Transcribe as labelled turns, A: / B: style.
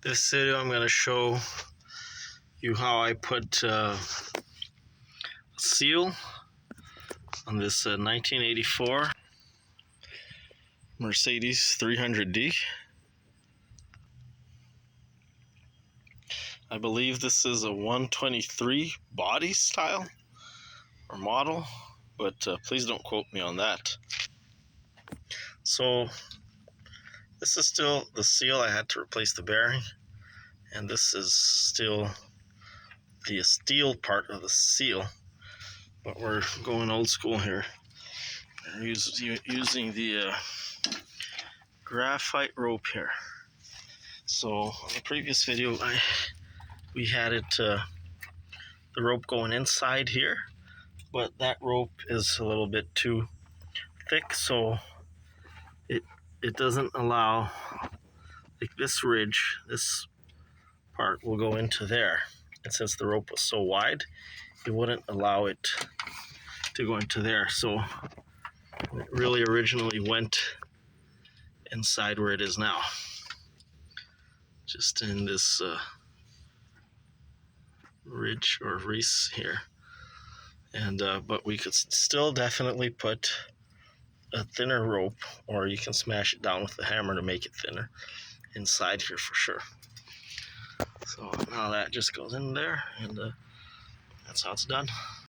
A: This video I'm going to show you how I put a seal on this 1984 Mercedes 300D. I believe this is a 123 body style or model, but please don't quote me on that. So this is still the seal. I had to replace the bearing, and this is still the steel part of the seal, but we're going old school here. We're using the graphite rope here. So in the previous video we had it the rope going inside here, but that rope is a little bit too thick, so it doesn't allow, like this ridge, this part will go into there, and since the rope was so wide, it wouldn't allow it to go into there. So it really originally went inside where it is now, just in this ridge or reese here. And but we could still definitely put a thinner rope, or you can smash it down with the hammer to make it thinner inside here for sure. So now that just goes in there, and that's how it's done.